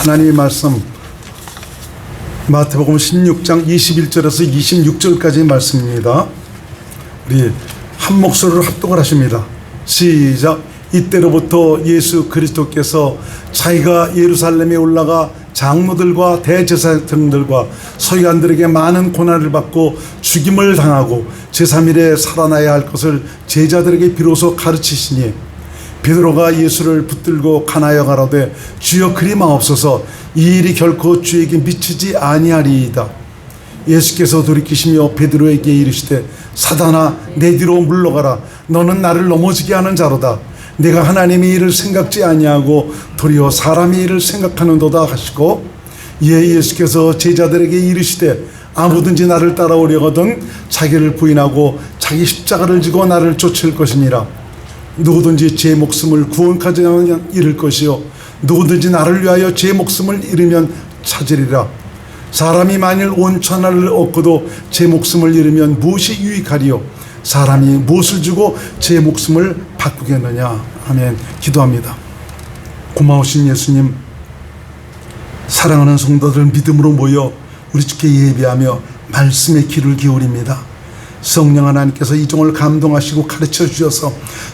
하나님의 말씀 마태복음 16장 21절에서 26절까지의 말씀입니다. 우리 한 목소리로 합독을 하십니다. 시작. 이때로부터 예수 그리스도께서 자기가 예루살렘에 올라가 장로들과 대제사장들과 서기관들에게 많은 고난을 받고 죽임을 당하고 제3일에 살아나야 할 것을 제자들에게 비로소 가르치시니 베드로가 예수를 붙들고 가나여 가로되 주여 그리 마옵소서 이 일이 결코 주에게 미치지 아니하리이다. 예수께서 돌이키시며 베드로에게 이르시되 사단아 내 뒤로 물러가라. 너는 나를 넘어지게 하는 자로다. 내가 하나님의 일을 생각지 아니하고 도리어 사람의 일을 생각하는도다 하시고 이에 예수께서 제자들에게 이르시되 아무든지 나를 따라오려거든 자기를 부인하고 자기 십자가를 지고 나를 쫓을 것이니라. 누구든지 제 목숨을 구원까지 잃을 것이요 누구든지 나를 위하여 제 목숨을 잃으면 찾으리라. 사람이 만일 온 천하를 얻고도 제 목숨을 잃으면 무엇이 유익하리요 사람이 무엇을 주고 제 목숨을 바꾸겠느냐. 아멘. 기도합니다. 고마우신 예수님, 사랑하는 성도들 믿음으로 모여 우리 주께 예배하며 말씀의 귀를 기울입니다. 성령 하나님께서 이 종을 감동하시고 가르쳐 주셔서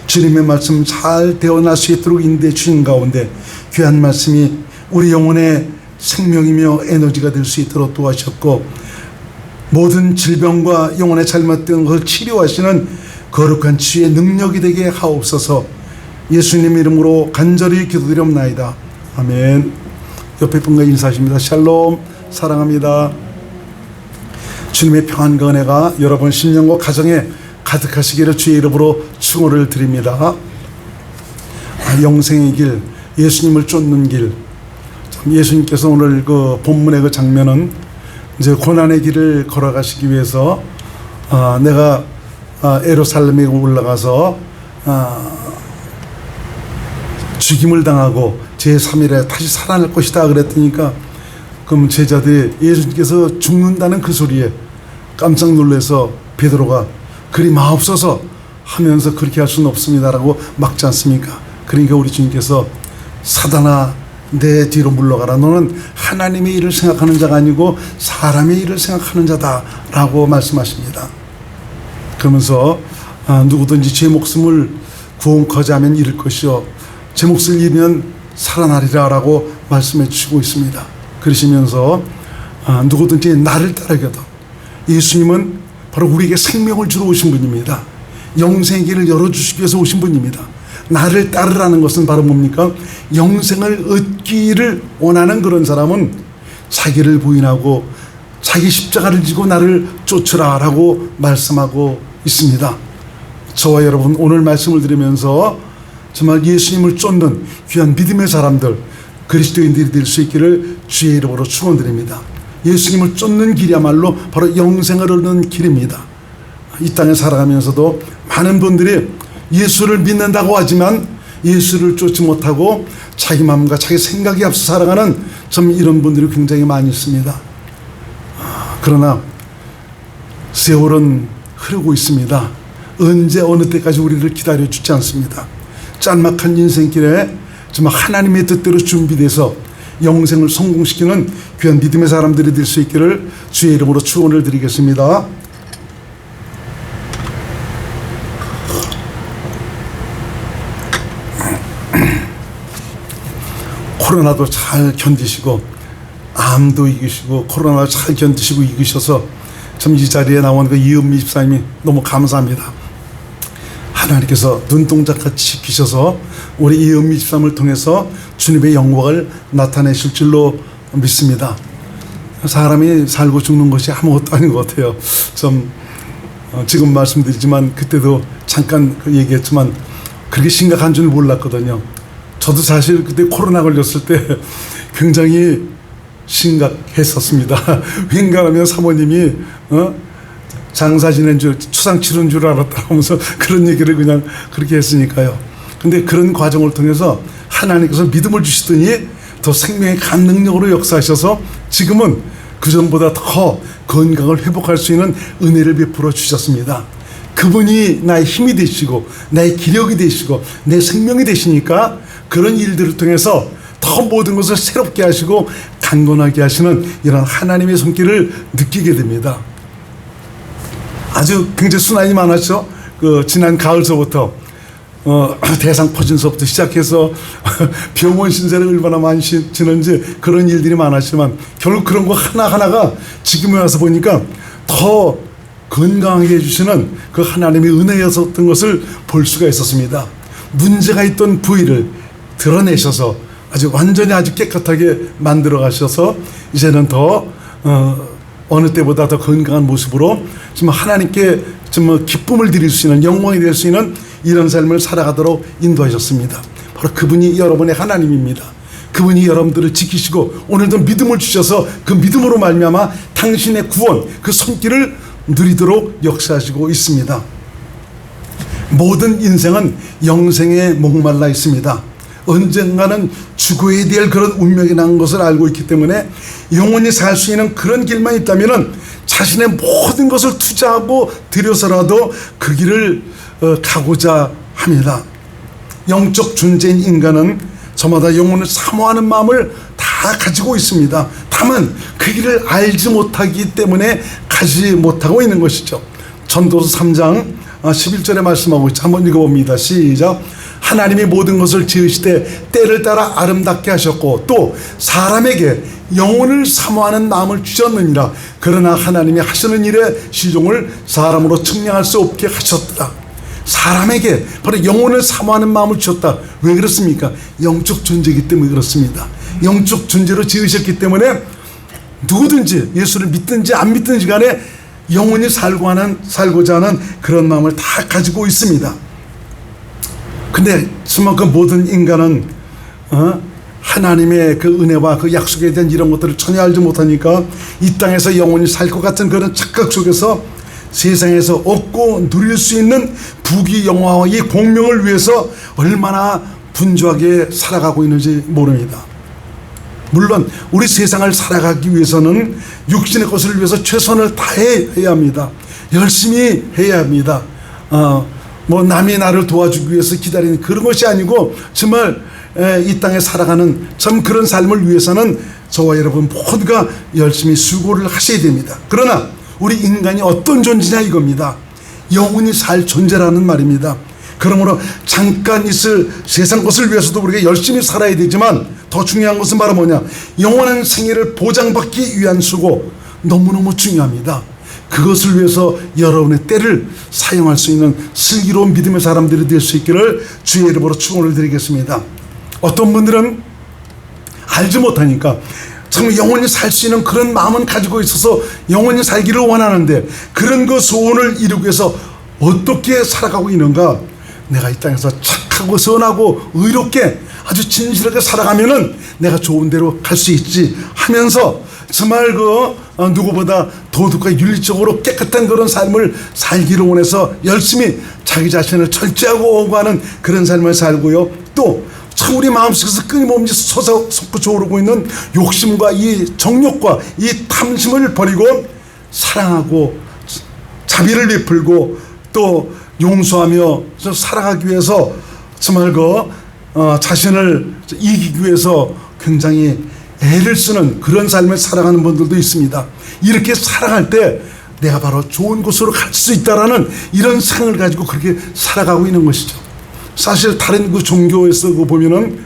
주님의 말씀 잘 대언할 수 있도록 인도해 주신 가운데 귀한 말씀이 우리 영혼의 생명이며 에너지가 될 수 있도록 도와주셨고 모든 질병과 영혼의 잘못된 것을 치료하시는 거룩한 치유의 능력이 되게 하옵소서. 예수님 이름으로 간절히 기도드리옵나이다. 아멘. 옆에 분과 인사하십니다. 샬롬. 사랑합니다. 주님의 평안과 은혜가 여러분 심령과 가정에 가득하시기를 주의 이름으로 축원을 드립니다. 영생의 길, 예수님을 쫓는 길. 예수님께서 오늘 그 본문의 그 장면은 이제 고난의 길을 걸어가시기 위해서 내가 예루살렘에 올라가서 죽임을 당하고 제3일에 다시 살아날 것이다 그랬더니까 그럼 제자들이 예수님께서 죽는다는 그 소리에 깜짝 놀라서 베드로가 그리 마옵소서 하면서 그렇게 할 수는 없습니다라고 막지 않습니까? 그러니까 우리 주님께서 사단아 내 뒤로 물러가라. 너는 하나님의 일을 생각하는 자가 아니고 사람의 일을 생각하는 자다 라고 말씀하십니다. 그러면서 누구든지 제 목숨을 구원코자 하면 잃을 것이요 제 몫을 잃으면 살아나리라 라고 말씀해 주시고 있습니다. 그러시면서 누구든지 나를 따르거든. 예수님은 바로 우리에게 생명을 주러 오신 분입니다. 영생의 길을 열어주시기 위해서 오신 분입니다. 나를 따르라는 것은 바로 뭡니까? 영생을 얻기를 원하는 그런 사람은 자기를 부인하고 자기 십자가를 지고 나를 쫓으라 라고 말씀하고 있습니다. 저와 여러분 오늘 말씀을 들으면서 정말 예수님을 쫓는 귀한 믿음의 사람들 그리스도인들이 될 수 있기를 주의 이름으로 축원드립니다. 예수님을 쫓는 길이야말로 바로 영생을 얻는 길입니다. 이 땅에 살아가면서도 많은 분들이 예수를 믿는다고 하지만 예수를 쫓지 못하고 자기 마음과 자기 생각에 앞서 살아가는 좀 이런 분들이 굉장히 많이 있습니다. 그러나 세월은 흐르고 있습니다. 언제 어느 때까지 우리를 기다려주지 않습니다. 짤막한 인생길에 정말 하나님의 뜻대로 준비돼서 영생을 성공시키는 귀한 믿음의 사람들이 될 수 있기를 주의 이름으로 축원을 드리겠습니다. 코로나도 잘 견디시고 암도 이기시고 코로나도 잘 견디시고 이기셔서 참 이 자리에 나온 그 이은미 집사님이 너무 감사합니다. 하나님께서 눈동자같이 지키셔서 우리 이은미 집사님을 통해서 주님의 영광을 나타내실 줄로 믿습니다. 사람이 살고 죽는 것이 아무것도 아닌 것 같아요. 좀 지금 말씀드리지만 그때도 잠깐 얘기했지만 그렇게 심각한 줄 몰랐거든요. 저도 사실 그때 코로나 걸렸을 때 굉장히 심각했었습니다. 왠가하면 사모님이 장사 지낸 줄 추상 치른 줄 알았다 하면서 그런 얘기를 그냥 그렇게 했으니까요. 근데 그런 과정을 통해서 하나님께서 믿음을 주시더니 더 생명의 감능력으로 역사하셔서 지금은 그전보다 더 건강을 회복할 수 있는 은혜를 베풀어 주셨습니다. 그분이 나의 힘이 되시고 나의 기력이 되시고 내 생명이 되시니까 그런 일들을 통해서 더 모든 것을 새롭게 하시고 강건하게 하시는 이런 하나님의 손길을 느끼게 됩니다. 아주 굉장히 순환이 많았죠. 지난 가을서부터 대상 퍼진서부터 시작해서 병원 신세를 얼마나 많이 지는지 그런 일들이 많았지만 결국 그런 거 하나하나가 지금에 와서 보니까 더 건강하게 해주시는 그 하나님의 은혜였던 것을 볼 수가 있었습니다. 문제가 있던 부위를 드러내셔서 아주 완전히 아주 깨끗하게 만들어 가셔서 이제는 더 어느 때보다 더 건강한 모습으로 좀 하나님께 좀 기쁨을 드릴 수 있는, 영광이 될 수 있는 이런 삶을 살아가도록 인도하셨습니다. 바로 그분이 여러분의 하나님입니다. 그분이 여러분들을 지키시고 오늘도 믿음을 주셔서 그 믿음으로 말미암아 당신의 구원, 그 손길을 누리도록 역사하시고 있습니다. 모든 인생은 영생에 목말라 있습니다. 언젠가는 죽어야 될 그런 운명이 난 것을 알고 있기 때문에 영원히 살 수 있는 그런 길만 있다면 자신의 모든 것을 투자하고 들여서라도 그 길을 가고자 합니다. 영적 존재인 인간은 저마다 영혼을 사모하는 마음을 다 가지고 있습니다. 다만 그 길을 알지 못하기 때문에 가지 못하고 있는 것이죠. 전도서 3장 11절에 말씀하고 있죠. 한번 읽어봅니다. 시작. 하나님이 모든 것을 지으시되 때를 따라 아름답게 하셨고 또 사람에게 영혼을 사모하는 마음을 주셨느니라. 그러나 하나님이 하시는 일에 시종을 사람으로 측량할 수 없게 하셨다. 사람에게 바로 영혼을 사모하는 마음을 주셨다. 왜 그렇습니까? 영적 존재이기 때문에 그렇습니다. 영적 존재로 지으셨기 때문에 누구든지 예수를 믿든지 안 믿든지 간에 영원히 살고자 하는 그런 마음을 다 가지고 있습니다. 근데 정말 그 모든 인간은 하나님의 그 은혜와 그 약속에 대한 이런 것들을 전혀 알지 못하니까 이 땅에서 영원히 살 것 같은 그런 착각 속에서 세상에서 얻고 누릴 수 있는 부귀 영화와 이 공명을 위해서 얼마나 분주하게 살아가고 있는지 모릅니다. 물론 우리 세상을 살아가기 위해서는 육신의 것을 위해서 최선을 다해야 합니다. 열심히 해야 합니다. 남이 나를 도와주기 위해서 기다리는 그런 것이 아니고 정말 이 땅에 살아가는 참 그런 삶을 위해서는 저와 여러분 모두가 열심히 수고를 하셔야 됩니다. 그러나 우리 인간이 어떤 존재냐 이겁니다. 영원히 살 존재라는 말입니다. 그러므로 잠깐 있을 세상 것을 위해서도 우리가 열심히 살아야 되지만 더 중요한 것은 바로 뭐냐, 영원한 생애를 보장받기 위한 수고, 너무너무 중요합니다. 그것을 위해서 여러분의 때를 사용할 수 있는 슬기로운 믿음의 사람들이 될 수 있기를 주의 이름으로 축원을 드리겠습니다. 어떤 분들은 알지 못하니까 정말 영원히 살 수 있는 그런 마음은 가지고 있어서 영원히 살기를 원하는데 그런 그 소원을 이루기 위해서 어떻게 살아가고 있는가? 내가 이 땅에서 착하고 선하고 의롭게 아주 진실하게 살아가면은 내가 좋은 데로 갈 수 있지 하면서 정말 누구보다 도덕과 윤리적으로 깨끗한 그런 삶을 살기를 원해서 열심히 자기 자신을 철저하고 오고하는 그런 삶을 살고요. 또 참 우리 마음속에서 끊임없이 솟구쳐 오르고 있는 욕심과 이 정욕과 이 탐심을 버리고 사랑하고 자비를 베풀고 또 용서하며 살아가기 위해서 정말 자신을 이기기 위해서 굉장히 애를 쓰는 그런 삶을 살아가는 분들도 있습니다. 이렇게 살아갈 때 내가 바로 좋은 곳으로 갈 수 있다라는 이런 생각을 가지고 그렇게 살아가고 있는 것이죠. 사실 다른 그 종교에서 보면은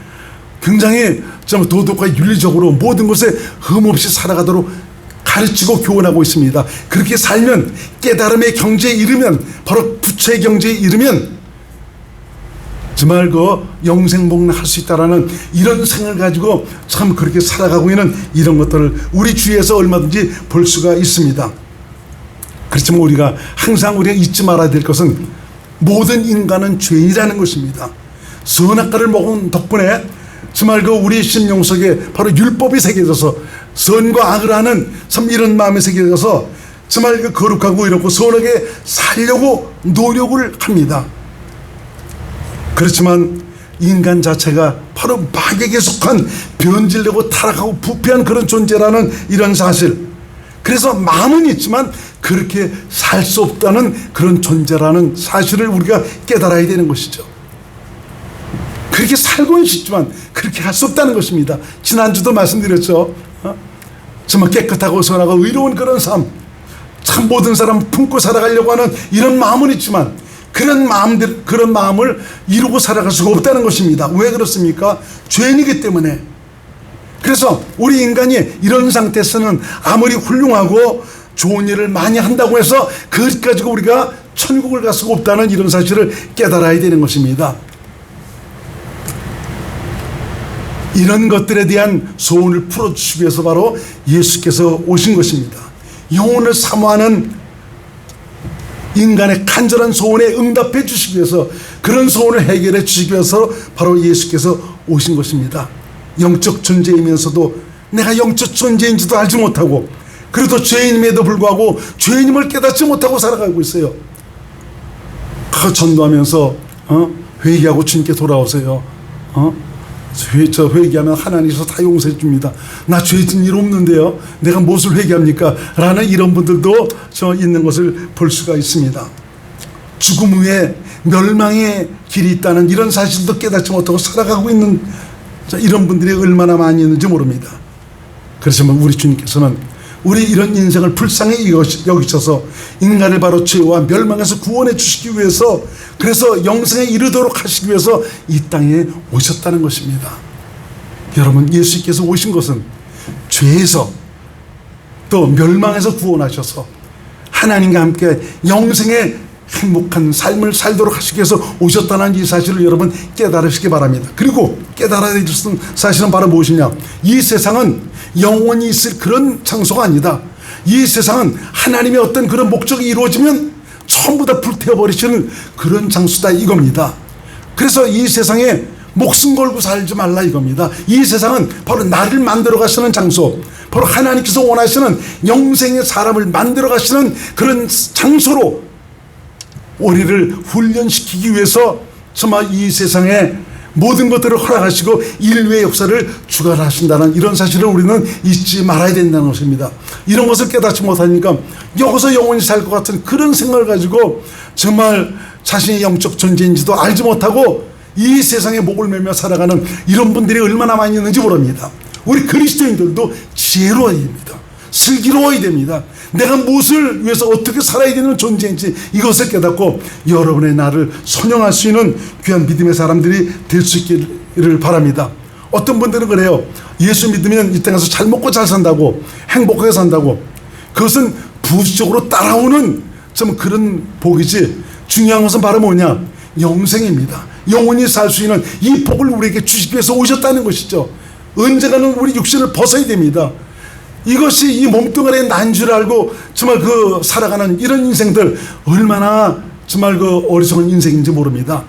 굉장히 좀 도덕과 윤리적으로 모든 것에 흠없이 살아가도록 가르치고 교훈하고 있습니다. 그렇게 살면 깨달음의 경지에 이르면 바로 부처의 경지에 이르면 정말 영생복락할 수 있다라는 이런 생각을 가지고 참 그렇게 살아가고 있는 이런 것들을 우리 주위에서 얼마든지 볼 수가 있습니다. 그렇지만 우리가 항상 우리가 잊지 말아야 될 것은 모든 인간은 죄인이라는 것입니다. 선악과를 먹은 덕분에 정말 우리 심령 속에 바로 율법이 새겨져서 선과 악을 하는 참 이런 마음이 새겨져서 정말 거룩하고 이렇고 선하게 살려고 노력을 합니다. 그렇지만 인간 자체가 바로 마귀에게 속한 변질되고 타락하고 부패한 그런 존재라는 이런 사실, 그래서 마음은 있지만 그렇게 살 수 없다는 그런 존재라는 사실을 우리가 깨달아야 되는 것이죠. 그렇게 살고는 싶지만 그렇게 할 수 없다는 것입니다. 지난주도 말씀드렸죠. 정말 깨끗하고 선하고 의로운 그런 삶, 참 모든 사람 품고 살아가려고 하는 이런 마음은 있지만 그런 마음을 이루고 살아갈 수가 없다는 것입니다. 왜 그렇습니까? 죄인이기 때문에. 그래서 우리 인간이 이런 상태에서는 아무리 훌륭하고 좋은 일을 많이 한다고 해서 그것 가지고 우리가 천국을 갈 수가 없다는 이런 사실을 깨달아야 되는 것입니다. 이런 것들에 대한 소원을 풀어주시기 위해서 바로 예수께서 오신 것입니다. 영혼을 사모하는 인간의 간절한 소원에 응답해 주시기 위해서, 그런 소원을 해결해 주시기 위해서 바로 예수께서 오신 것입니다. 영적 존재이면서도 내가 영적 존재인지도 알지 못하고, 그래도 죄인임에도 불구하고 죄인임을 깨닫지 못하고 살아가고 있어요. 전도하면서 회개하고 주님께 돌아오세요. 저 회개하면 하나님께서 다 용서해 줍니다. 나 죄진 일 없는데요, 내가 무엇을 회개합니까? 라는 이런 분들도 있는 것을 볼 수가 있습니다. 죽음 후에 멸망의 길이 있다는 이런 사실도 깨닫지 못하고 살아가고 있는 이런 분들이 얼마나 많이 있는지 모릅니다. 그렇지만 우리 주님께서는 우리 이런 인생을 불쌍히 여기셔서 인간을 바로 죄와 멸망에서 구원해 주시기 위해서, 그래서 영생에 이르도록 하시기 위해서 이 땅에 오셨다는 것입니다. 여러분, 예수께서 오신 것은 죄에서 또 멸망에서 구원하셔서 하나님과 함께 영생의 행복한 삶을 살도록 하시기 위해서 오셨다는 이 사실을 여러분 깨달으시기 바랍니다. 그리고 깨달아야 될 사실은 바로 무엇이냐? 이 세상은 영원히 있을 그런 장소가 아니다. 이 세상은 하나님의 어떤 그런 목적이 이루어지면 전부 다 불태워버리시는 그런 장소다 이겁니다. 그래서 이 세상에 목숨 걸고 살지 말라 이겁니다. 이 세상은 바로 나를 만들어 가시는 장소, 바로 하나님께서 원하시는 영생의 사람을 만들어 가시는 그런 장소로 우리를 훈련시키기 위해서 정말 이 세상에 모든 것들을 허락하시고 인류의 역사를 주관하신다는 이런 사실을 우리는 잊지 말아야 된다는 것입니다. 이런 것을 깨닫지 못하니까 여기서 영원히 살 것 같은 그런 생각을 가지고 정말 자신의 영적 존재인지도 알지 못하고 이 세상에 목을 매며 살아가는 이런 분들이 얼마나 많이 있는지 모릅니다. 우리 그리스도인들도 지혜로워야 됩니다. 슬기로워야 됩니다. 내가 무엇을 위해서 어떻게 살아야 되는 존재인지 이것을 깨닫고 여러분의 나를 선용할 수 있는 귀한 믿음의 사람들이 될 수 있기를 바랍니다. 어떤 분들은 그래요. 예수 믿으면 이 땅에서 잘 먹고 잘 산다고, 행복하게 산다고. 그것은 부수적으로 따라오는 좀 그런 복이지, 중요한 것은 바로 뭐냐? 영생입니다. 영원히 살 수 있는 이 복을 우리에게 주시기 위해서 오셨다는 것이죠. 언젠가는 우리 육신을 벗어야 됩니다. 이것이 이 몸뚱아리의 난 줄 알고 정말 살아가는 이런 인생들 얼마나 정말 어리석은 인생인지 모릅니다.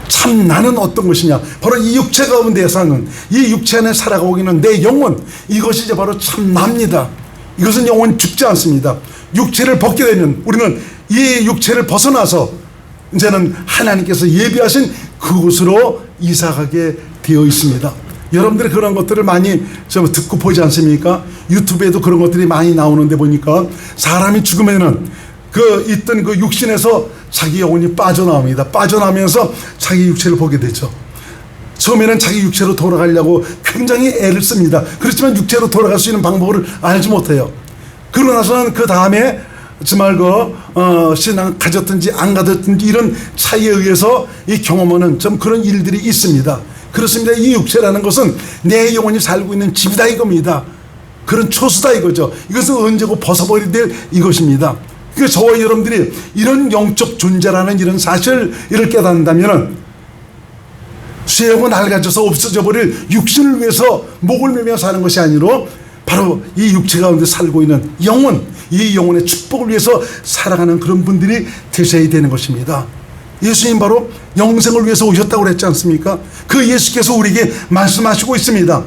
참 나는 어떤 것이냐? 바로 이 육체 가운데 사는, 이 육체 안에 살아가고 있는 내 영혼, 이것이 이제 바로 참 납니다. 이것은 영원히 죽지 않습니다. 육체를 벗게 되면 우리는 이 육체를 벗어나서 이제는 하나님께서 예비하신 그곳으로 이사가게 되어 있습니다. 여러분들이 그런 것들을 많이 듣고 보지 않습니까? 유튜브에도 그런 것들이 많이 나오는데 보니까 사람이 죽으면은 있던 그 육신에서 자기 영혼이 빠져나옵니다. 빠져나오면서 자기 육체를 보게 되죠. 처음에는 자기 육체로 돌아가려고 굉장히 애를 씁니다. 그렇지만 육체로 돌아갈 수 있는 방법을 알지 못해요. 그러고 나서는 그 다음에 정말 신앙 가졌든지 안 가졌든지 이런 차이에 의해서 이 경험하는 좀 그런 일들이 있습니다. 그렇습니다. 이 육체라는 것은 내 영혼이 살고 있는 집이다 이겁니다. 그런 초수다 이거죠. 이것은 언제고 벗어버려야 될 이것입니다. 그러니까 저와 여러분들이 이런 영적 존재라는 이런 사실을 깨닫는다면 쇠하고 낡아져서 없어져 버릴 육신을 위해서 목을 매며 사는 것이 아니로 바로 이 육체 가운데 살고 있는 영혼, 이 영혼의 축복을 위해서 살아가는 그런 분들이 되셔야 되는 것입니다. 예수님 바로 영생을 위해서 오셨다고 그랬지 않습니까? 그 예수께서 우리에게 말씀하시고 있습니다.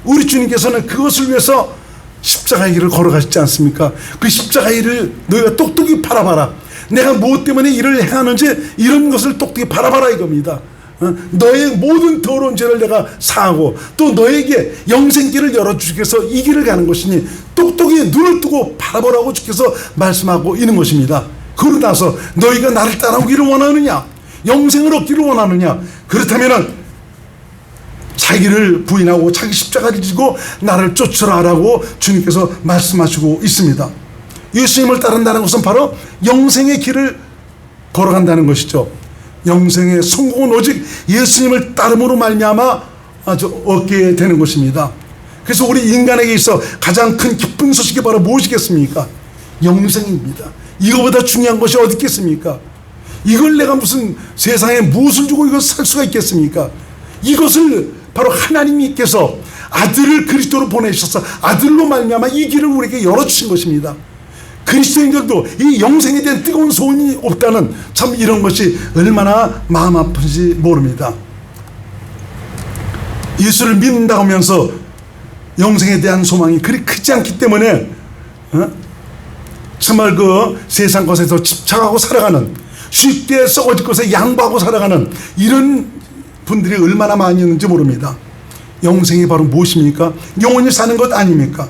우리 주님께서는 그것을 위해서 십자가의 길을 걸어가시지 않습니까? 그 십자가의 길을 너희가 똑똑히 바라봐라. 내가 무엇 때문에 이를 행하는지 이런 것을 똑똑히 바라봐라 이겁니다. 너의 모든 더러운 죄를 내가 사하고 또 너에게 영생길을 열어주기 위해서 이 길을 가는 것이니 똑똑히 눈을 뜨고 바라보라고 주께서 말씀하고 있는 것입니다. 그러고 나서 너희가 나를 따라오기를 원하느냐? 영생을 얻기를 원하느냐? 그렇다면 자기를 부인하고 자기 십자가를 지고 나를 쫓으라라고 주님께서 말씀하시고 있습니다. 예수님을 따른다는 것은 바로 영생의 길을 걸어간다는 것이죠. 영생의 성공은 오직 예수님을 따름으로 말미암아 얻게 되는 것입니다. 그래서 우리 인간에게 있어 가장 큰 기쁜 소식이 바로 무엇이겠습니까? 영생입니다. 이거보다 중요한 것이 어디 있겠습니까? 이걸 내가 무슨 세상에 무엇을 주고 이걸 살 수가 있겠습니까? 이것을 바로 하나님께서 아들을 그리스도로 보내셔서 아들로 말미암아 이 길을 우리에게 열어주신 것입니다. 그리스도인들도 이 영생에 대한 뜨거운 소원이 없다는, 참 이런 것이 얼마나 마음 아픈지 모릅니다. 예수를 믿는다고 하면서 영생에 대한 소망이 그리 크지 않기 때문에 정말 그 세상 것에서 집착하고 살아가는, 쉽게 썩어질 것에 양보하고 살아가는 이런 분들이 얼마나 많이 있는지 모릅니다. 영생이 바로 무엇입니까? 영원히 사는 것 아닙니까?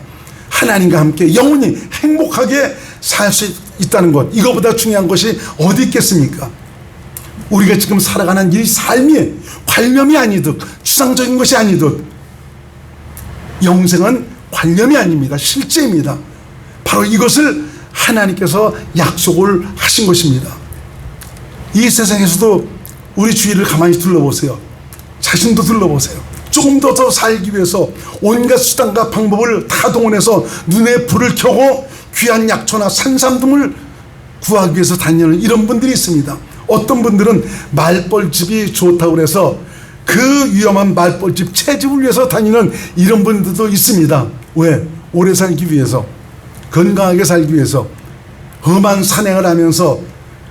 하나님과 함께 영원히 행복하게 살 수 있다는 것, 이거보다 중요한 것이 어디 있겠습니까? 우리가 지금 살아가는 이 삶이 관념이 아니듯, 추상적인 것이 아니듯, 영생은 관념이 아닙니다. 실제입니다. 바로 이것을 하나님께서 약속을 하신 것입니다. 이 세상에서도 우리 주위를 가만히 둘러보세요. 자신도 둘러보세요. 조금 더 살기 위해서 온갖 수단과 방법을 다 동원해서 눈에 불을 켜고 귀한 약초나 산삼등을 구하기 위해서 다니는 이런 분들이 있습니다. 어떤 분들은 말벌집이 좋다고 해서 그 위험한 말벌집 채집을 위해서 다니는 이런 분들도 있습니다. 왜? 오래 살기 위해서, 건강하게 살기 위해서, 험한 산행을 하면서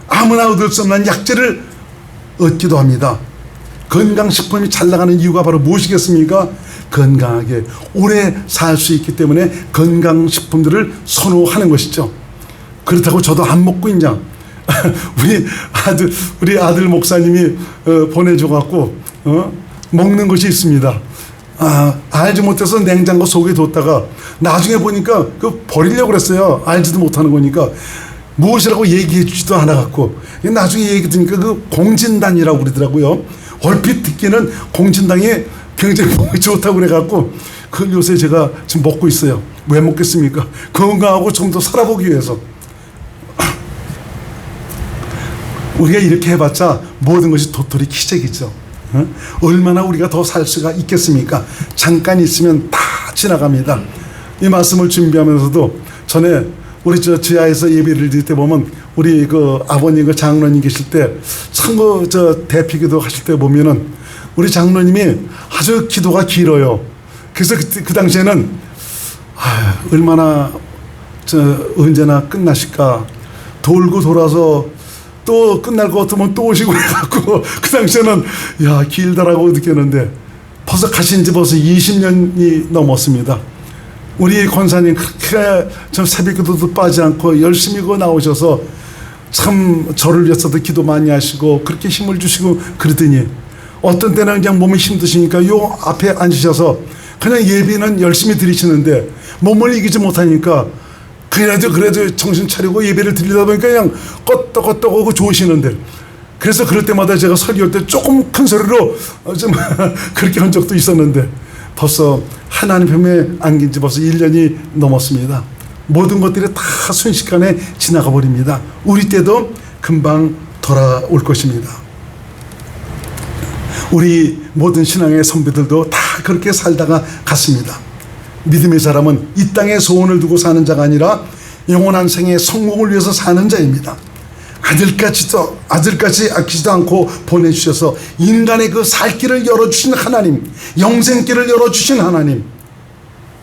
아무나 얻을 수 없는 약재를 얻기도 합니다. 건강식품이 잘 나가는 이유가 바로 무엇이겠습니까? 건강하게 오래 살 수 있기 때문에 건강식품들을 선호하는 것이죠. 그렇다고 저도 안 먹고 있냐? 우리 아들 목사님이 보내줘갖고 먹는 것이 있습니다. 알지 못해서 냉장고 속에 뒀다가 나중에 보니까 그 버리려고 그랬어요. 알지도 못하는 거니까. 무엇이라고 얘기해 주지도 않아갖고 나중에 얘기 듣니까 그 공진단이라고 그러더라고요. 얼핏 듣기는 공진당이 굉장히 몸에 좋다고 그래갖고 그걸 요새 제가 지금 먹고 있어요. 왜 먹겠습니까? 건강하고 좀 더 살아보기 위해서. 우리가 이렇게 해봤자 모든 것이 도토리 키재기죠. 얼마나 우리가 더 살 수가 있겠습니까? 잠깐 있으면 다 지나갑니다. 이 말씀을 준비하면서도 전에 우리 저 지하에서 예배를 드릴 때 보면 우리 그 아버님 그 장로님 계실 때 참 그 저 대피기도 하실 때 보면은 우리 장로님이 아주 기도가 길어요. 그래서 그 당시에는 얼마나 언제나 끝나실까, 돌고 돌아서 또 끝날 것 같으면 또 오시고 해갖고 그 당시에는 야 길다라고 느꼈는데 벌써 가신 지 벌써 20년이 넘었습니다. 우리 권사님 그렇게 좀 새벽기도도 빠지 않고 열심히 나오셔서 참 저를 위해서도 기도 많이 하시고 그렇게 힘을 주시고 그러더니 어떤 때는 그냥 몸이 힘드시니까 요 앞에 앉으셔서 그냥 예배는 열심히 드리시는데 몸을 이기지 못하니까 그래도 정신 차리고 예배를 드리다 보니까 그냥 껐떡껐떡 오고 좋으시는데, 그래서 그럴 때마다 제가 설교할 때 조금 큰 소리로 좀 그렇게 한 적도 있었는데 벌써 하나님 품에 안긴 지 벌써 1년이 넘었습니다. 모든 것들이 다 순식간에 지나가 버립니다. 우리 때도 금방 돌아올 것입니다. 우리 모든 신앙의 선배들도 다 그렇게 살다가 갔습니다. 믿음의 사람은 이 땅에 소원을 두고 사는 자가 아니라 영원한 생의 성공을 위해서 사는 자입니다. 아들까지 아끼지도 않고 보내주셔서 인간의 그 살 길을 열어주신 하나님, 영생길을 열어주신 하나님,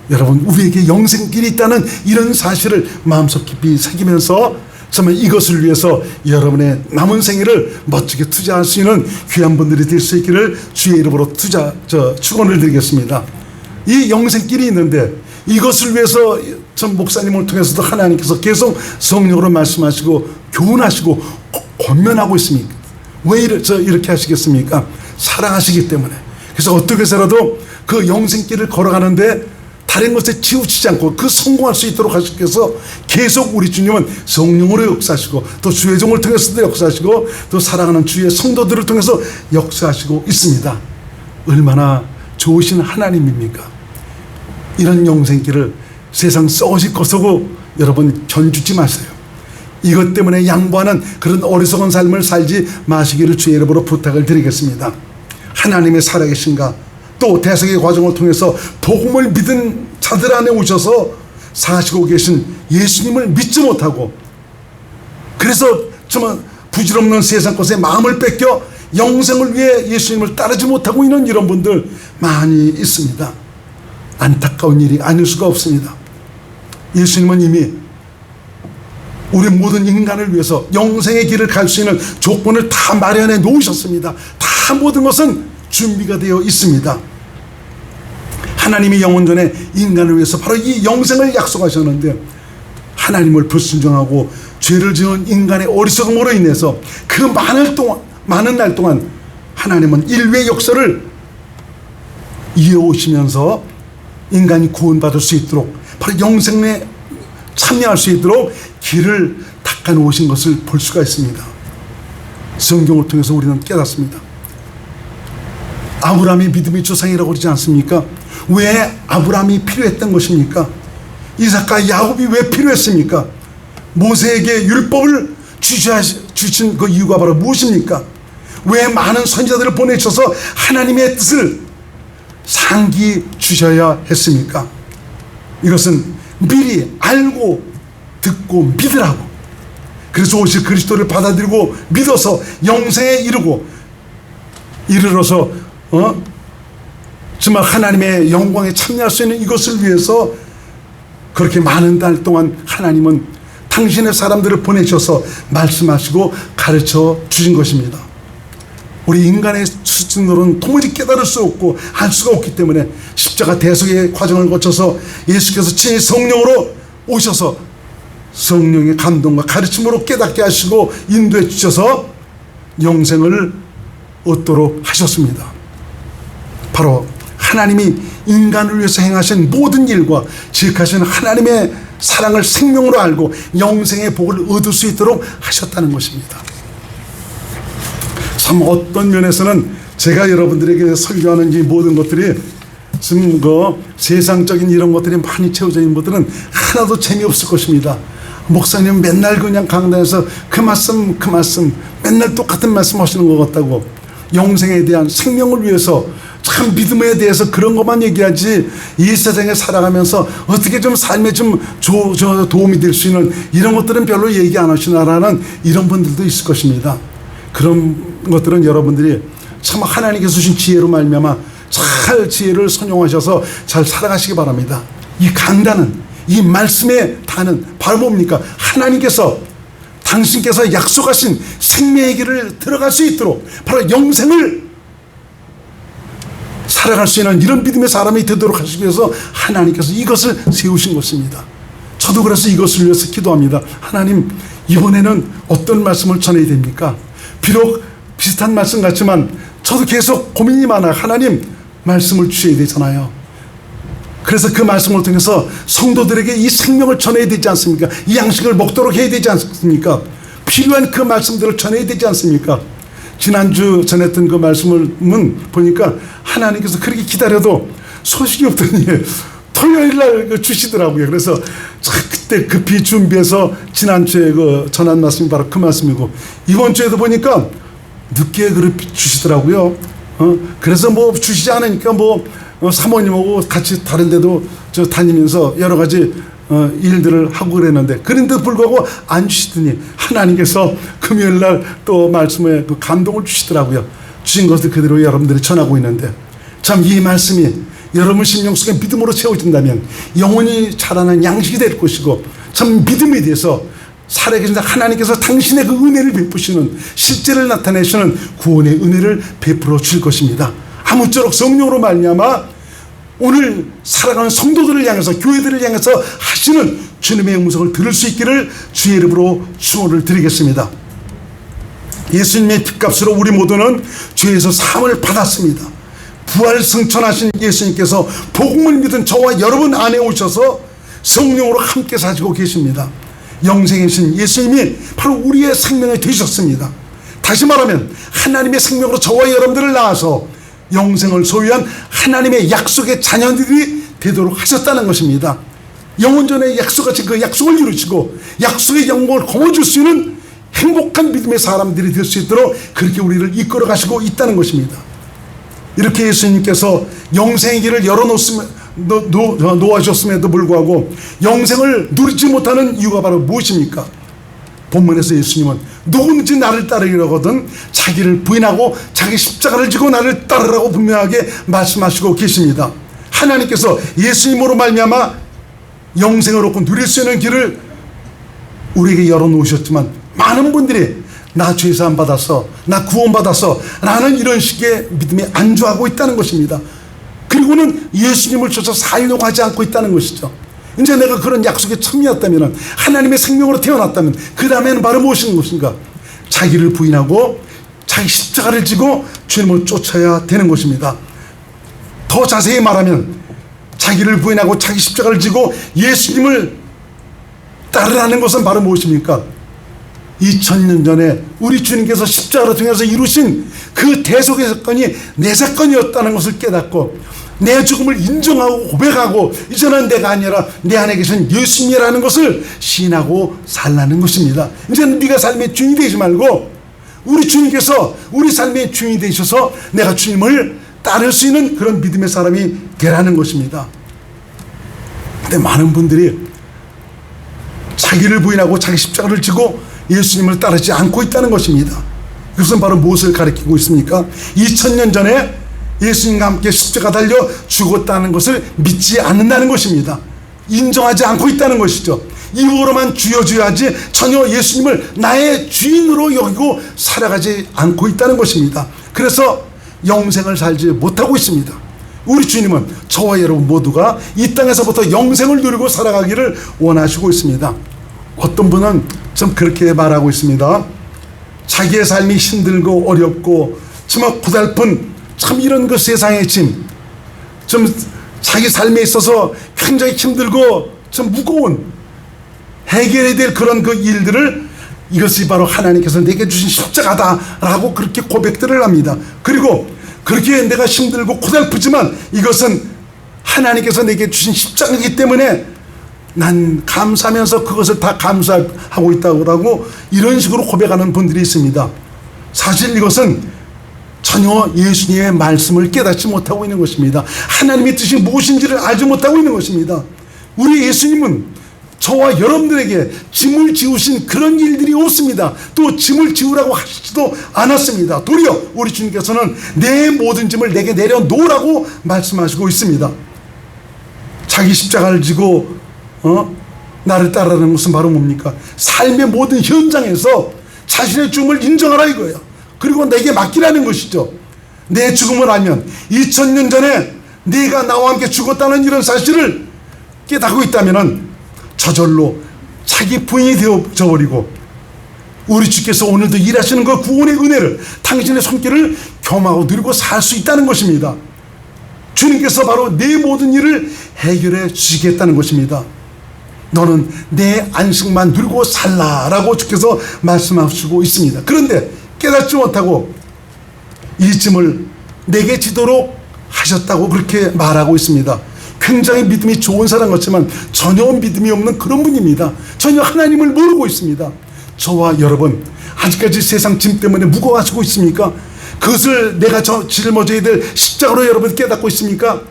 여러분 우리에게 영생길이 있다는 이런 사실을 마음속 깊이 새기면서 정말 이것을 위해서 여러분의 남은 생애를 멋지게 투자할 수 있는 귀한 분들이 될 수 있기를 주의 이름으로 축원을 드리겠습니다. 이 영생길이 있는데 이것을 위해서 전 목사님을 통해서도 하나님께서 계속 성령으로 말씀하시고 교훈하시고 권면하고 있습니까? 왜 이렇게 하시겠습니까? 사랑하시기 때문에. 그래서 어떻게 해서라도 그 영생길을 걸어가는데 다른 것에 치우치지 않고 그 성공할 수 있도록 하시면서 계속 우리 주님은 성령으로 역사하시고 또 주의 종을 통해서도 역사하시고 또 사랑하는 주의 성도들을 통해서 역사하시고 있습니다. 얼마나 좋으신 하나님입니까? 이런 영생길을 세상 썩어질 것이고 여러분 견주지 마세요. 이것 때문에 양보하는 그런 어리석은 삶을 살지 마시기를 주의 이름으로 부탁을 드리겠습니다. 하나님의 살아계신가 또 대속의 과정을 통해서 복음을 믿은 자들 안에 오셔서 사시고 계신 예수님을 믿지 못하고 그래서 정말 부질없는 세상 것에 마음을 뺏겨 영생을 위해 예수님을 따르지 못하고 있는 이런 분들 많이 있습니다. 안타까운 일이 아닐 수가 없습니다. 예수님은 이미 우리 모든 인간을 위해서 영생의 길을 갈 수 있는 조건을 다 마련해 놓으셨습니다. 다 모든 것은 준비가 되어 있습니다. 하나님이 영원 전에 인간을 위해서 바로 이 영생을 약속하셨는데 하나님을 불순종하고 죄를 지은 인간의 어리석음으로 인해서 그 많은 날 동안 하나님은 인류의 역사를 이어오시면서 인간이 구원받을 수 있도록 바로 영생에 참여할 수 있도록 길을 닦아놓으신 것을 볼 수가 있습니다. 성경을 통해서 우리는 깨닫습니다. 아브라함이 믿음의 조상이라고 그러지 않습니까? 왜 아브라함이 필요했던 것입니까? 이삭과 야곱이 왜 필요했습니까? 모세에게 율법을 주신 그 이유가 바로 무엇입니까? 왜 많은 선지자들을 보내셔서 하나님의 뜻을 상기 주셔야 했습니까? 이것은 미리 알고 듣고 믿으라고. 그래서 오실 그리스도를 받아들이고 믿어서 영생에 이르러서 정말 하나님의 영광에 참여할 수 있는 이것을 위해서 그렇게 많은 달 동안 하나님은 당신의 사람들을 보내셔서 말씀하시고 가르쳐 주신 것입니다. 우리 인간의 수준으로는 도무지 깨달을 수 없고 알 수가 없기 때문에 십자가 대속의 과정을 거쳐서 예수께서 친히 성령으로 오셔서 성령의 감동과 가르침으로 깨닫게 하시고 인도해 주셔서 영생을 얻도록 하셨습니다. 바로 하나님이 인간을 위해서 행하신 모든 일과 지극하신 하나님의 사랑을 생명으로 알고 영생의 복을 얻을 수 있도록 하셨다는 것입니다. 참 어떤 면에서는 제가 여러분들에게 설교하는 이 모든 것들이 지금 그 세상적인 이런 것들이 많이 채워져 있는 것들은 하나도 재미없을 것입니다. 목사님 맨날 그냥 강단에서 그 말씀 맨날 똑같은 말씀 하시는 것 같다고. 영생에 대한 생명을 위해서 참 믿음에 대해서 그런 것만 얘기하지 이 세상에 살아가면서 어떻게 좀 삶에 좀 도움이 될 수 있는 이런 것들은 별로 얘기 안 하시나라는 이런 분들도 있을 것입니다. 그런 것들은 여러분들이 참 하나님께서 주신 지혜로 말미암아 잘 지혜를 선용하셔서 잘 살아가시기 바랍니다. 이 강단은 이 말씀의 단은 바로 뭡니까? 하나님께서 당신께서 약속하신 생명의 길을 들어갈 수 있도록 바로 영생을 살아갈 수 있는 이런 믿음의 사람이 되도록 하시기 위해서 하나님께서 이것을 세우신 것입니다. 저도 그래서 이것을 위해서 기도합니다. 하나님, 이번에는 어떤 말씀을 전해야 됩니까? 비록 비슷한 말씀 같지만 저도 계속 고민이 많아. 하나님, 말씀을 주셔야 되잖아요. 그래서 그 말씀을 통해서 성도들에게 이 생명을 전해야 되지 않습니까? 이 양식을 먹도록 해야 되지 않습니까? 필요한 그 말씀들을 전해야 되지 않습니까? 지난주 전했던 그 말씀을 보니까 하나님께서 그렇게 기다려도 소식이 없더니 토요일날 주시더라고요. 그래서 그때 급히 준비해서 지난주에 그 전한 말씀이 바로 그 말씀이고, 이번 주에도 보니까 늦게 그렇게 주시더라고요. 그래서 뭐 주시지 않으니까 사모님하고 같이 다른 데도 다니면서 여러 가지 일들을 하고 그랬는데, 그런데도 불구하고 안 주시더니 하나님께서 금요일날 또 말씀에 그 감동을 주시더라고요. 주신 것을 그대로 여러분들이 전하고 있는데, 참 이 말씀이 여러분 심령 속에 믿음으로 채워진다면 영원히 자라는 양식이 될 것이고, 참 믿음에 대해서 살아계신 하나님께서 당신의 그 은혜를 베푸시는, 실제를 나타내시는 구원의 은혜를 베풀어 주실 것입니다. 아무쪼록 성령으로 말미암아 오늘 살아가는 성도들을 향해서, 교회들을 향해서 하시는 주님의 음성을 들을 수 있기를 주의 이름으로 축원을 드리겠습니다. 예수님의 핏값으로 우리 모두는 죄에서 사함을 받았습니다. 부활 승천하신 예수님께서 복음을 믿은 저와 여러분 안에 오셔서 성령으로 함께 사시고 계십니다. 영생이신 예수님이 바로 우리의 생명이 되셨습니다. 다시 말하면 하나님의 생명으로 저와 여러분들을 낳아서 영생을 소유한 하나님의 약속의 자녀들이 되도록 하셨다는 것입니다. 영원전에 약속하신 그 약속을 이루시고 약속의 영광을 거머쥘 수 있는 행복한 믿음의 사람들이 될 수 있도록 그렇게 우리를 이끌어 가시고 있다는 것입니다. 이렇게 예수님께서 영생의 길을 놓아주셨음에도 불구하고 영생을 누리지 못하는 이유가 바로 무엇입니까? 본문에서 예수님은 누구든지 나를 따르려거든 자기를 부인하고 자기 십자가를 지고 나를 따르라고 분명하게 말씀하시고 계십니다. 하나님께서 예수님으로 말미암아 영생을 얻고 누릴 수 있는 길을 우리에게 열어놓으셨지만 많은 분들이 나 죄사함 받았어, 나 구원 받았어 라는 이런 식의 믿음에 안주하고 있다는 것입니다. 그리고는 예수님을 쫓아 살려고 하지 않고 있다는 것이죠. 이제 내가 그런 약속의 천미였다면, 하나님의 생명으로 태어났다면 그 다음에는 바로 무엇인가? 자기를 부인하고 자기 십자가를 지고 주님을 쫓아야 되는 것입니다. 더 자세히 말하면 자기를 부인하고 자기 십자가를 지고 예수님을 따르라는 것은 바로 무엇입니까? 2000년 전에 우리 주님께서 십자가를 통해서 이루신 그 대속의 사건이 내 사건이었다는 것을 깨닫고 내 죽음을 인정하고 고백하고 이제는 내가 아니라 내 안에 계신 예수님이라는 것을 시인하고 살라는 것입니다. 이제는 네가 삶의 주인이 되지 말고 우리 주님께서 우리 삶의 주인이 되셔서 내가 주님을 따를 수 있는 그런 믿음의 사람이 되라는 것입니다. 근데 많은 분들이 자기를 부인하고 자기 십자가를 지고 예수님을 따르지 않고 있다는 것입니다. 그것은 바로 무엇을 가리키고 있습니까? 2000년 전에 예수님과 함께 십자가 달려 죽었다는 것을 믿지 않는다는 것입니다. 인정하지 않고 있다는 것이죠. 이후로만 주여주여하지 전혀 예수님을 나의 주인으로 여기고 살아가지 않고 있다는 것입니다. 그래서 영생을 살지 못하고 있습니다. 우리 주님은 저와 여러분 모두가 이 땅에서부터 영생을 누리고 살아가기를 원하시고 있습니다. 어떤 분은 좀 그렇게 말하고 있습니다. 자기의 삶이 힘들고 어렵고 정말 고달픈 참 이런 그 세상의 짐, 좀 자기 삶에 있어서 굉장히 힘들고 좀 무거운 해결해야 될 그런 그 일들을 이것이 바로 하나님께서 내게 주신 십자가다라고 그렇게 고백들을 합니다. 그리고 그렇게 내가 힘들고 고달프지만 이것은 하나님께서 내게 주신 십자가이기 때문에 난 감사하면서 그것을 다 감사하고 있다고 이런 식으로 고백하는 분들이 있습니다. 사실 이것은 전혀 예수님의 말씀을 깨닫지 못하고 있는 것입니다. 하나님의 뜻이 무엇인지를 알지 못하고 있는 것입니다. 우리 예수님은 저와 여러분들에게 짐을 지우신 그런 일들이 없습니다. 또 짐을 지우라고 하시지도 않았습니다. 도리어 우리 주님께서는 내 모든 짐을 내게 내려놓으라고 말씀하시고 있습니다. 자기 십자가를 지고 나를 따르는 것은 바로 뭡니까? 삶의 모든 현장에서 자신의 죽음을 인정하라 이거예요. 그리고 내게 맡기라는 것이죠. 내 죽음을 알면 2000년 전에 네가 나와 함께 죽었다는 이런 사실을 깨닫고 있다면 저절로 자기 부인이 되어져 버리고 우리 주께서 오늘도 일하시는 그 구원의 은혜를 당신의 손길을 겸하고 누리고 살 수 있다는 것입니다. 주님께서 바로 내 모든 일을 해결해 주시겠다는 것입니다. 너는 내 안식만 누리고 살라라고 주께서 말씀하시고 있습니다. 그런데 깨닫지 못하고 이 짐을 내게 지도록 하셨다고 그렇게 말하고 있습니다. 굉장히 믿음이 좋은 사람 같지만 전혀 믿음이 없는 그런 분입니다. 전혀 하나님을 모르고 있습니다. 저와 여러분 아직까지 세상 짐 때문에 무거워하시고 있습니까? 그것을 내가 짊어져야 될 십자가로 여러분 깨닫고 있습니까?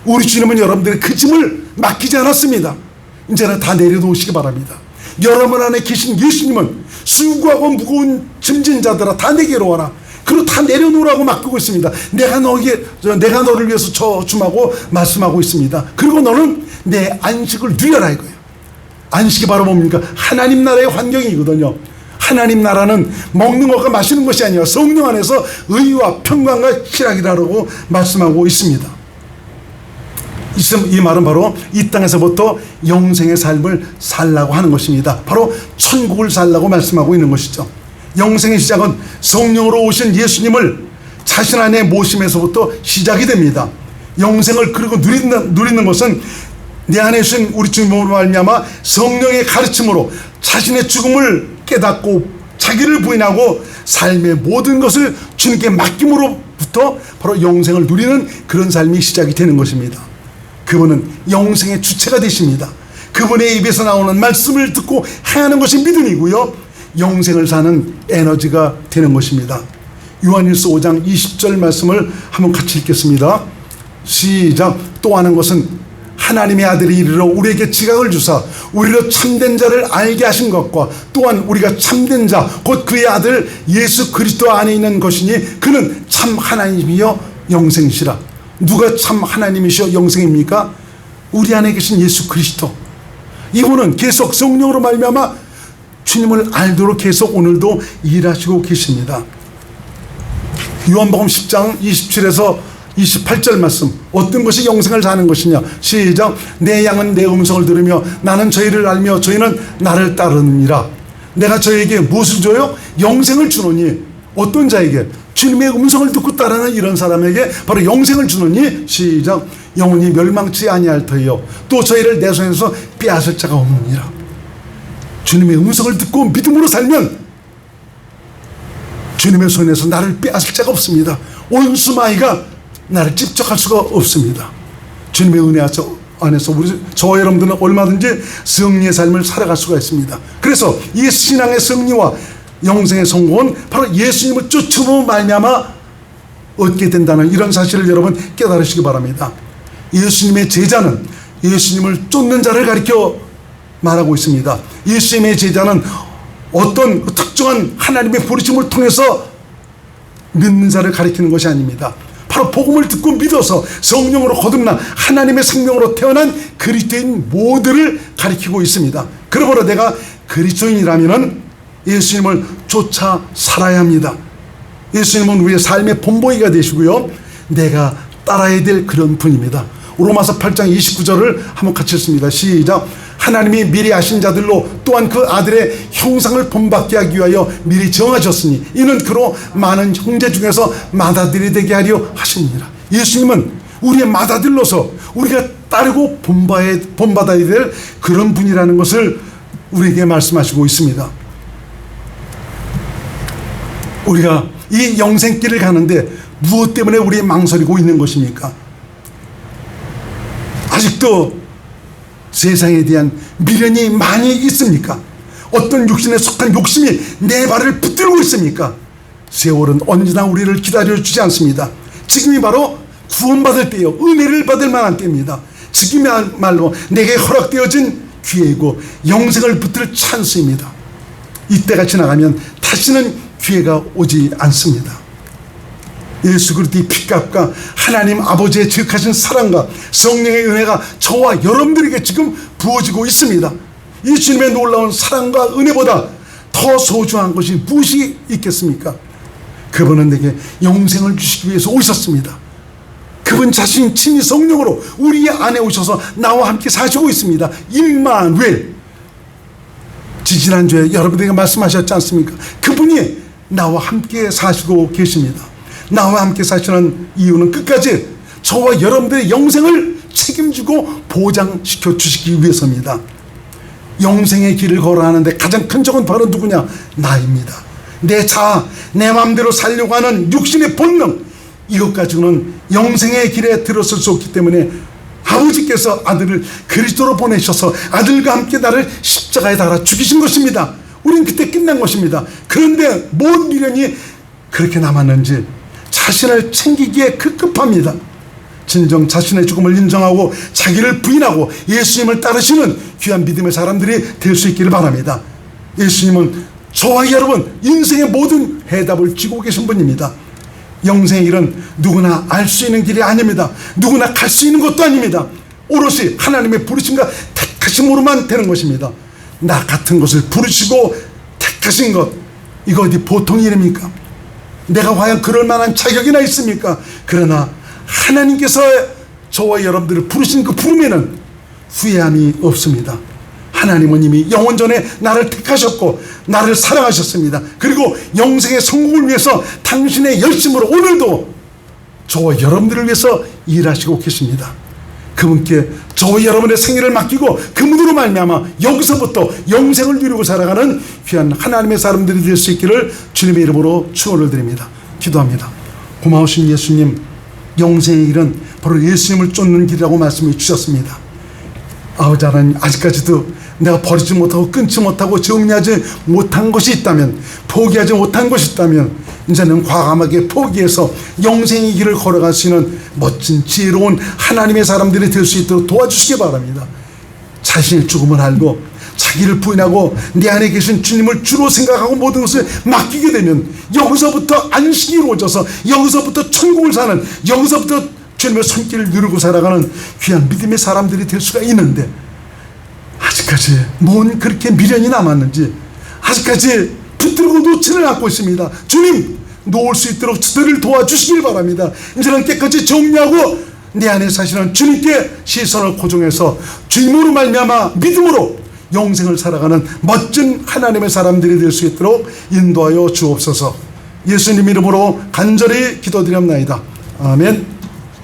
우리 주님은 여러분들의 그 짐을 맡기지 않았습니다. 이제는 다 내려놓으시기 바랍니다. 여러분 안에 계신 예수님은 수고하고 무거운 짐진 자들아 다 내게로 와라. 그리고 다 내려놓으라고 맡기고 있습니다. 내가 너를 위해서 저춤하고 말씀하고 있습니다. 그리고 너는 내 안식을 누려라 이거예요. 안식이 바로 뭡니까? 하나님 나라의 환경이거든요. 하나님 나라는 먹는 것과 마시는 것이 아니라 성령 안에서 의와 평강과 희락이라고 말씀하고 있습니다. 이 말은 바로 이 땅에서부터 영생의 삶을 살라고 하는 것입니다. 바로 천국을 살라고 말씀하고 있는 것이죠. 영생의 시작은 성령으로 오신 예수님을 자신 안에 모심에서부터 시작이 됩니다. 영생을 그리고 누리는 것은 내 안에 있는 우리 주님으로 말미암아 성령의 가르침으로 자신의 죽음을 깨닫고 자기를 부인하고 삶의 모든 것을 주님께 맡김으로부터 바로 영생을 누리는 그런 삶이 시작이 되는 것입니다. 그분은 영생의 주체가 되십니다. 그분의 입에서 나오는 말씀을 듣고 행하는 것이 믿음이고요, 영생을 사는 에너지가 되는 것입니다. 요한일서 5장 20절 말씀을 한번 같이 읽겠습니다. 시작. 또 하는 것은 하나님의 아들이 이르러 우리에게 지각을 주사 우리로 참된 자를 알게 하신 것과 또한 우리가 참된 자 곧 그의 아들 예수 그리스도 안에 있는 것이니 그는 참 하나님이여 영생이시라. 누가 참 하나님이시여 영생입니까? 우리 안에 계신 예수 그리스도. 이분은 계속 성령으로 말미암아 주님을 알도록 계속 오늘도 일하시고 계십니다. 요한복음 10장 27에서 28절 말씀. 어떤 것이 영생을 사는 것이냐. 시작. 내 양은 내 음성을 들으며 나는 저희를 알며 저희는 나를 따르느니라. 내가 저희에게 무엇을 줘요? 영생을 주노니. 어떤 자에게? 주님의 음성을 듣고 따르는 이런 사람에게 바로 영생을 주노니. 시작. 영원히 멸망치 아니할 터이요 또 저희를 내 손에서 빼앗을 자가 없느니라. 주님의 음성을 듣고 믿음으로 살면 주님의 손에서 나를 빼앗을 자가 없습니다. 원수마귀가 나를 집적할 수가 없습니다. 주님의 은혜 안에서 저와 여러분들은 얼마든지 승리의 삶을 살아갈 수가 있습니다. 그래서 이 신앙의 승리와 영생의 성공은 바로 예수님을 쫓으며 말미암아 얻게 된다는 이런 사실을 여러분 깨달으시기 바랍니다. 예수님의 제자는 예수님을 쫓는 자를 가리켜 말하고 있습니다. 예수님의 제자는 어떤 특정한 하나님의 부르심을 통해서 믿는 자를 가리키는 것이 아닙니다. 바로 복음을 듣고 믿어서 성령으로 거듭나 하나님의 생명으로 태어난 그리스도인 모두를 가리키고 있습니다. 그러므로 내가 그리스도인이라면 예수님을 쫓아 살아야 합니다. 예수님은 우리의 삶의 본보기가 되시고요, 내가 따라야 될 그런 분입니다. 로마서 8장 29절을 한번 같이 읽습니다. 시작. 하나님이 미리 아신 자들로 또한 그 아들의 형상을 본받게 하기 위하여 미리 정하셨으니 이는 그로 많은 형제 중에서 맏아들이 되게 하려 하시니라. 예수님은 우리의 맏아들로서 우리가 따르고 본받아야 될 그런 분이라는 것을 우리에게 말씀하시고 있습니다. 우리가 이 영생길을 가는데 무엇 때문에 우리 망설이고 있는 것입니까? 아직도 세상에 대한 미련이 많이 있습니까? 어떤 육신에 속한 욕심이 내 발을 붙들고 있습니까? 세월은 언제나 우리를 기다려주지 않습니다. 지금이 바로 구원받을 때요, 은혜를 받을 만한 때입니다. 지금이야말로 내게 허락되어진 기회이고 영생을 붙들 찬스입니다. 이때가 지나가면 다시는 기회가 오지 않습니다. 예수 그리스도의 피값과 하나님 아버지의 지극하신 사랑과 성령의 은혜가 저와 여러분들에게 지금 부어지고 있습니다. 이 주님의 놀라운 사랑과 은혜보다 더 소중한 것이 무엇이 있겠습니까? 그분은 내게 영생을 주시기 위해서 오셨습니다. 그분 자신 친히 성령으로 우리 안에 오셔서 나와 함께 사시고 있습니다. 임마누엘. 지지난주에 여러분들에게 말씀하셨지 않습니까? 그분이 나와 함께 사시고 계십니다. 나와 함께 사시는 이유는 끝까지 저와 여러분들의 영생을 책임지고 보장시켜 주시기 위해서입니다. 영생의 길을 걸어가는데 가장 큰 적은 바로 누구냐? 나입니다. 내 자아, 내 마음대로 살려고 하는 육신의 본능, 이것 가지고는 영생의 길에 들어설 수 없기 때문에 아버지께서 아들을 그리스도로 보내셔서 아들과 함께 나를 십자가에 달아 죽이신 것입니다. 우린 그때 끝난 것입니다. 그런데 뭔 미련이 그렇게 남았는지 자신을 챙기기에 급급합니다. 진정 자신의 죽음을 인정하고 자기를 부인하고 예수님을 따르시는 귀한 믿음의 사람들이 될 수 있기를 바랍니다. 예수님은 저와 여러분 인생의 모든 해답을 쥐고 계신 분입니다. 영생의 길은 누구나 알 수 있는 길이 아닙니다. 누구나 갈 수 있는 것도 아닙니다. 오롯이 하나님의 부르심과 택하심으로만 되는 것입니다. 나 같은 것을 부르시고 택하신 것, 이거 어디 보통 일입니까? 내가 과연 그럴 만한 자격이나 있습니까? 그러나 하나님께서 저와 여러분들을 부르신 그 부름에는 후회함이 없습니다. 하나님은 이미 영원 전에 나를 택하셨고 나를 사랑하셨습니다. 그리고 영생의 성공을 위해서 당신의 열심으로 오늘도 저와 여러분들을 위해서 일하시고 계십니다. 그분께 저와 여러분의 생애를 맡기고 그분으로 말미암아 여기서부터 영생을 누리고 살아가는 귀한 하나님의 사람들이 될 수 있기를 주님의 이름으로 축원을 드립니다. 기도합니다. 고마우신 예수님, 영생의 길은 바로 예수님을 쫓는 길이라고 말씀해 주셨습니다. 아버지 하나님, 아직까지도 내가 버리지 못하고 끊지 못하고 정리하지 못한 것이 있다면, 포기하지 못한 것이 있다면 이제는 과감하게 포기해서 영생의 길을 걸어갈 수 있는 멋진 지혜로운 하나님의 사람들이 될 수 있도록 도와주시기 바랍니다. 자신의 죽음을 알고 자기를 부인하고 내 안에 계신 주님을 주로 생각하고 모든 것을 맡기게 되면 여기서부터 안식이 이루어져서 여기서부터 천국을 사는, 여기서부터 주님의 손길을 누리고 살아가는 귀한 믿음의 사람들이 될 수가 있는데, 아직까지 뭔 그렇게 미련이 남았는지 아직까지 붙들고 놓지를 않고 있습니다. 주님, 놓을 수 있도록 저들을 도와주시길 바랍니다. 이제는 깨끗이 정리하고 내 안에 사시는 주님께 시선을 고정해서 주님으로 말미암아 믿음으로 영생을 살아가는 멋진 하나님의 사람들이 될 수 있도록 인도하여 주옵소서. 예수님 이름으로 간절히 기도드립나이다. 아멘.